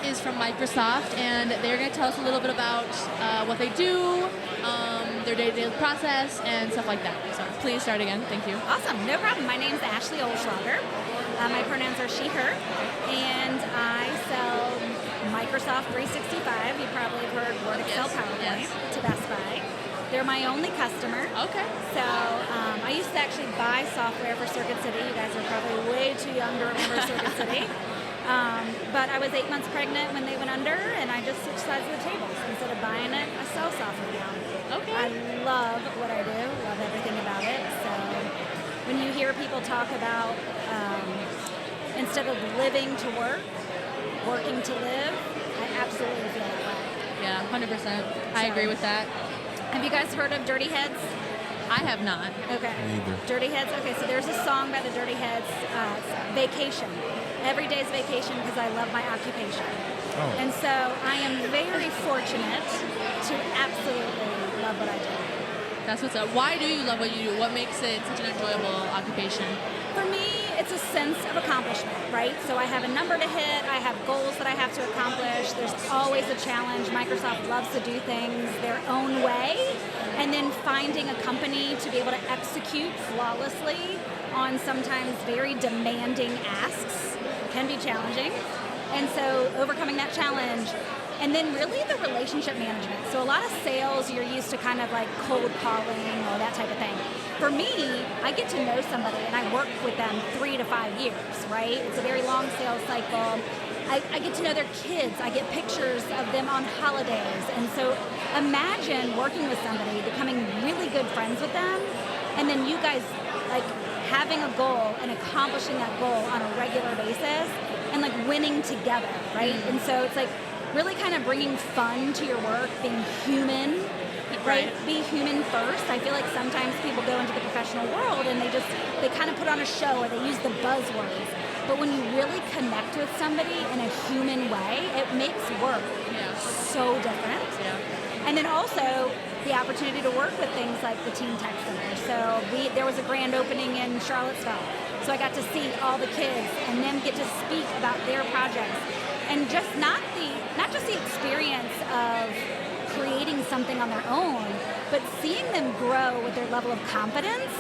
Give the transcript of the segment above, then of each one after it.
is from Microsoft, and they're going to tell us a little bit about what they do, their day-to-day process, and stuff like that. So please start again. Thank you. Awesome. No problem. My name's Ashley Olschlager. My pronouns are she, her, and I sell Microsoft 365. You probably have heard Word, Excel, PowerPoint to Best Buy. They're my only customer. Okay. So I used to actually buy software for Circuit City. You guys are probably way too young to remember Circuit City. But I was 8 months pregnant when they went under, and I just switched sides of the tables. Instead of buying it, I sell software now. Okay. I love what I do, love everything about it. So when you hear people talk about instead of living to work, working to live, I absolutely feel that way. Yeah, 100%. I agree with that. Have you guys heard of Dirty Heads? I have not. Okay. Neither. Dirty Heads. Okay, so there's a song by the Dirty Heads, Vacation. Every day's vacation because I love my occupation. Oh. And so I am very fortunate to absolutely love what I do. That's what's up. Why do you love what you do? What makes it such an enjoyable occupation? For me, it's a sense of accomplishment, right? So I have a number to hit. I have goals that I have to accomplish. There's always a challenge. Microsoft loves to do things their own way. And then finding a company to be able to execute flawlessly on sometimes very demanding asks can be challenging. And so overcoming that challenge, and then really the relationship management. So a lot of sales, you're used to kind of like cold calling or that type of thing. For me, I get to know somebody and I work with them 3 to 5 years, right? It's a very long sales cycle. I get to know their kids. I get pictures of them on holidays. And so imagine working with somebody, becoming really good friends with them, and then you guys like having a goal and accomplishing that goal on a regular basis and like winning together, right? And so it's like really kind of bringing fun to your work, being human, right? Be human first. I feel like sometimes people go into the professional world and they kind of put on a show or they use the buzzwords. But when you really connect with somebody in a human way, it makes work so different. Yeah. And then also the opportunity to work with things like the Teen Tech Center. So there was a grand opening in Charlottesville. So I got to see all the kids and them get to speak about their projects. And just not just the experience of creating something on their own, but seeing them grow with their level of confidence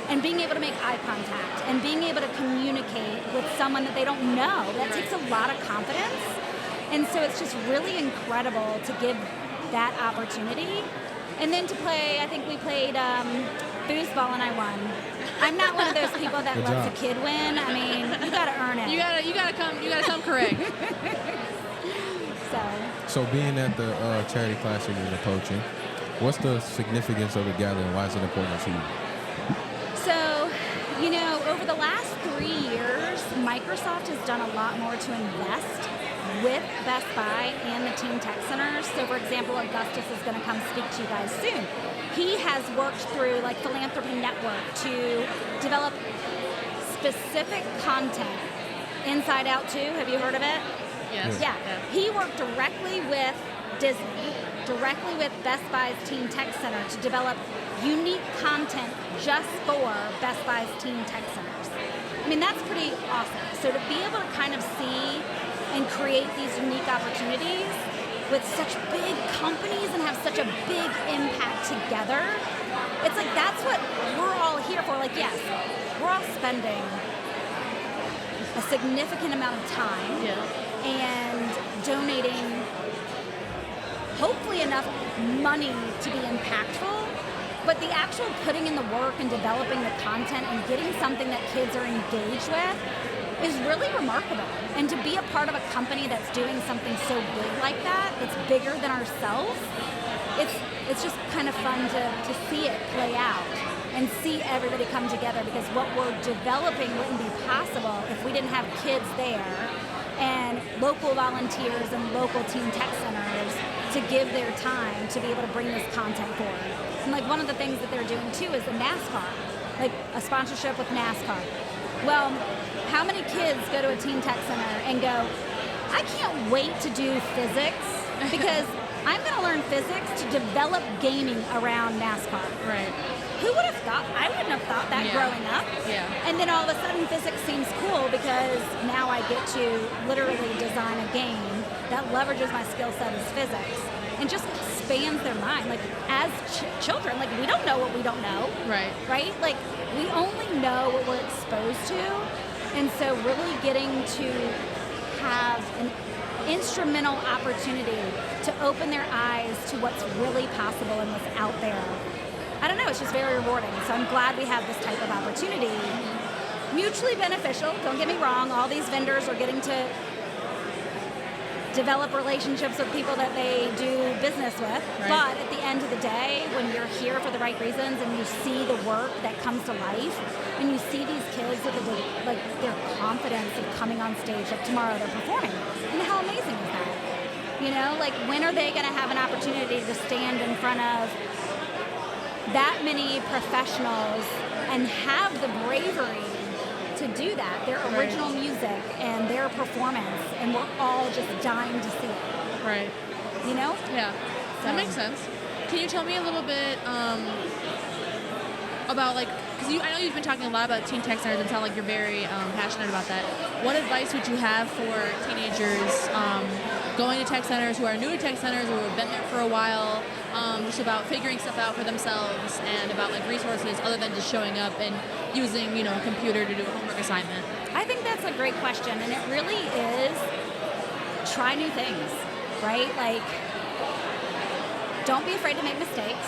and being able to make eye contact and being able to communicate with someone that they don't know. That takes a lot of confidence. And so it's just really incredible to give that opportunity. And then to play, I think we played foosball and I won. I'm not one of those people that lets a kid win. I mean, you gotta earn it. You gotta come correct. So being at the charity classic and the coaching, what's the significance of the gathering? Why is it important to you? So, over the last 3 years, Microsoft has done a lot more to invest with Best Buy and the Teen Tech Centers. So, for example, Augustus is going to come speak to you guys soon. He has worked through like Philanthropy Network to develop specific content. Inside Out 2, have you heard of it? Yes. Yeah. He worked directly with Disney, directly with Best Buy's Teen Tech Center to develop unique content just for Best Buy's Teen Tech Centers. I mean, that's pretty awesome. So to be able to kind of see and create these unique opportunities with such big companies and have such a big impact together, it's like that's what we're all here for. Like, yes, we're all spending a significant amount of time and donating hopefully enough money to be impactful, but the actual putting in the work and developing the content and getting something that kids are engaged with is really remarkable. And to be a part of a company that's doing something so big like that, it's bigger than ourselves, it's just kind of fun to see it play out and see everybody come together, because what we're developing wouldn't be possible if we didn't have kids there and local volunteers and local Teen Tech Centers to give their time to be able to bring this content forward. And like one of the things that they're doing too is the NASCAR, like a sponsorship with NASCAR. Well, how many kids go to a Teen Tech Center and go, I can't wait to do physics because I'm going to learn physics to develop gaming around NASCAR. Right. Who would have thought? I wouldn't have thought that growing up. Yeah. And then all of a sudden physics seems cool because now I get to literally design a game that leverages my skill set as physics and just expands their mind. Like as children, like we don't know what we don't know, Right. right? Like we only know what we're exposed to, and so really getting to have an instrumental opportunity to open their eyes to what's really possible and what's out there. I don't know, it's just very rewarding. So I'm glad we have this type of opportunity. Mutually beneficial, don't get me wrong, all these vendors are getting to develop relationships with people that they do business with. Right. But at the end of the day, when you're here for the right reasons and you see the work that comes to life, and you see these kids with like their confidence of coming on stage, like tomorrow they're performing. And how amazing is that? You know, like when are they going to have an opportunity to stand in front of that many professionals and have the bravery to do that, their original music and their performance, and we're all just dying to see it. Right. You know? Yeah. That makes sense. Can you tell me a little bit about like, because I know you've been talking a lot about teen tech centers and sound like you're very passionate about that. What advice would you have for teenagers going to tech centers who are new to tech centers or who have been there for a while, just about figuring stuff out for themselves and about like resources other than just showing up and using, you know, a computer to do a homework assignment? I think that's a great question, and it really is try new things, right? Like, don't be afraid to make mistakes.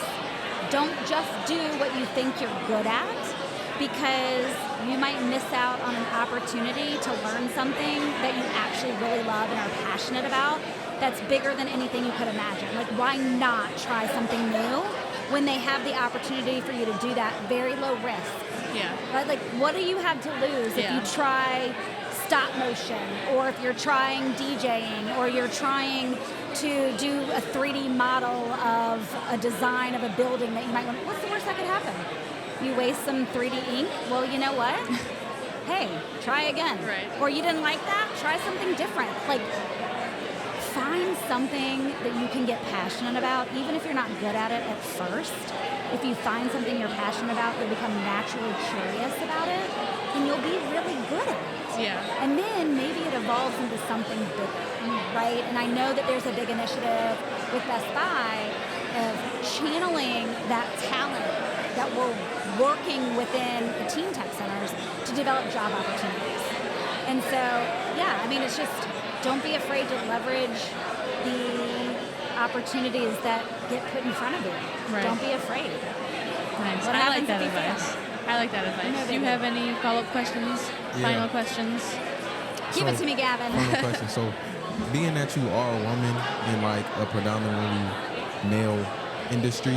Don't just do what you think you're good at, because you might miss out on an opportunity to learn something that you actually really love and are passionate about that's bigger than anything you could imagine. Like, why not try something new when they have the opportunity for you to do that very low risk? Yeah. Right? Like, what do you have to lose if you try stop motion, or if you're trying DJing, or you're trying to do a 3D model of a design of a building that you might want? What's the worst that could happen? You waste some 3D ink? Well, you know what? Hey, try again. Right. Or you didn't like that? Try something different. Like, find something that you can get passionate about, even if you're not good at it at first. If you find something you're passionate about, you'll become naturally curious about it, and you'll be really good at it. Yeah. And then maybe it evolves into something bigger, right? And I know that there's a big initiative with Best Buy of channeling that talent that we're working within the teen tech centers to develop job opportunities. And so, yeah, I mean, it's just, don't be afraid to leverage the opportunities that get put in front of you. Right. Don't be afraid. Nice. What I like happens that if you advice. fail? I like that advice. Do you have any follow-up questions? Final questions? Give it to me, Gavin. Final question. So, being that you are a woman in like a predominantly male industry,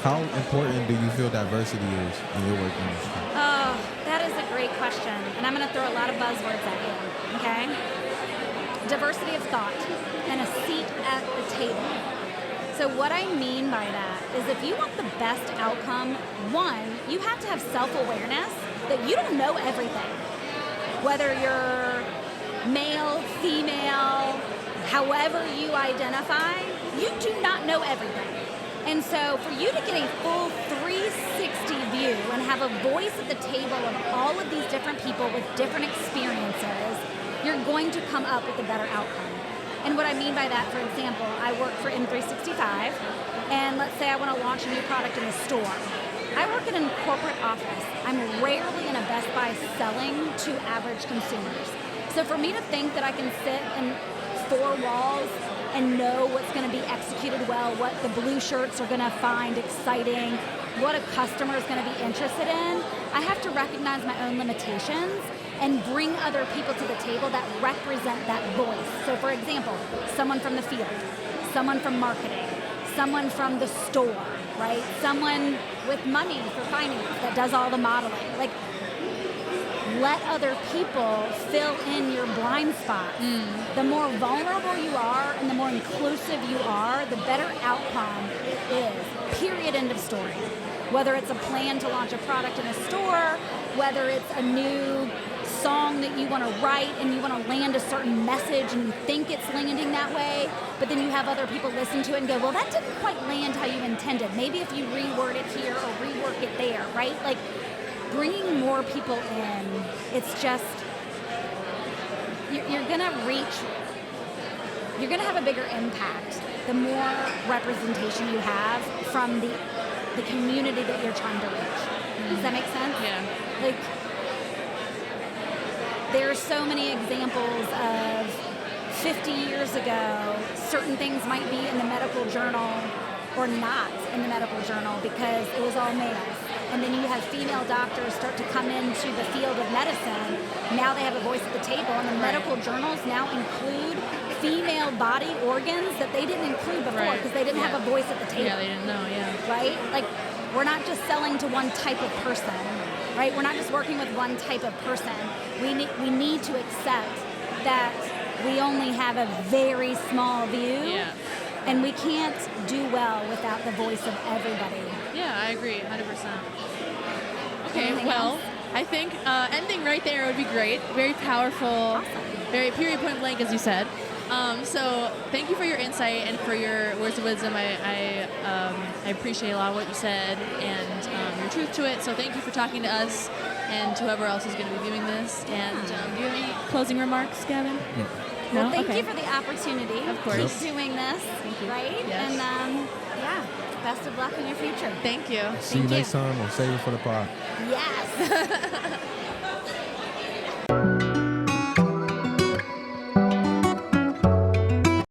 how important do you feel diversity is in your work industry? Oh, that is a great question. And I'm going to throw a lot of buzzwords at you, okay? Diversity of thought and a seat at the table. So what I mean by that is if you want the best outcome, one, you have to have self-awareness that you don't know everything. Whether you're male, female, however you identify, you do not know everything. And so for you to get a full 360 view and have a voice at the table of all of these different people with different experiences, you're going to come up with a better outcome. And what I mean by that, for example, I work for M365, and let's say I want to launch a new product in the store. I work in a corporate office. I'm rarely in a Best Buy selling to average consumers. So for me to think that I can sit in four walls and know what's going to be executed well, what the blue shirts are going to find exciting, what a customer is going to be interested in, I have to recognize my own limitations and bring other people to the table that represent that voice. So for example, someone from the field, someone from marketing, someone from the store, right? Someone with money for finance that does all the modeling. Like, let other people fill in your blind spots. The more vulnerable you are and the more inclusive you are, the better outcome it is. Period, end of story. Whether it's a plan to launch a product in a store, whether it's a new song that you want to write and you want to land a certain message and you think it's landing that way, but then you have other people listen to it and go, well, that didn't quite land how you intended. Maybe if you reword it here or rework it there, right? Like, bringing more people in, it's just, you're going to reach you're going to have a bigger impact the more representation you have from the community that you're trying to reach. Does that make sense? Yeah. Like, there's so many examples of 50 years ago, certain things might be in the medical journal or not in the medical journal because it was all males. And then you have female doctors start to come into the field of medicine. Now they have a voice at the table, and the medical journals now include female body organs that they didn't include before because they didn't have a voice at the table. Yeah, they didn't know, Right? Like, we're not just selling to one type of person, right? We're not just working with one type of person. We need to accept that we only have a very small view. Yeah. And we can't do well without the voice of everybody. Yeah, I agree, 100%. Okay, Anything well, else? I think ending right there would be great. Very powerful, Awesome. very period point blank, as you said. So thank you for your insight and for your words of wisdom. I appreciate a lot of what you said and your truth to it. So thank you for talking to us and to whoever else is going to be viewing this. And do you have any closing remarks, Gavin? No. Well, No? thank Okay. you for the opportunity. Of course. Keep doing this, Thank you. right? Yes. And yeah, best of luck in your future. Thank you. See you Thank you. next time on Save It for the Pod. Yes.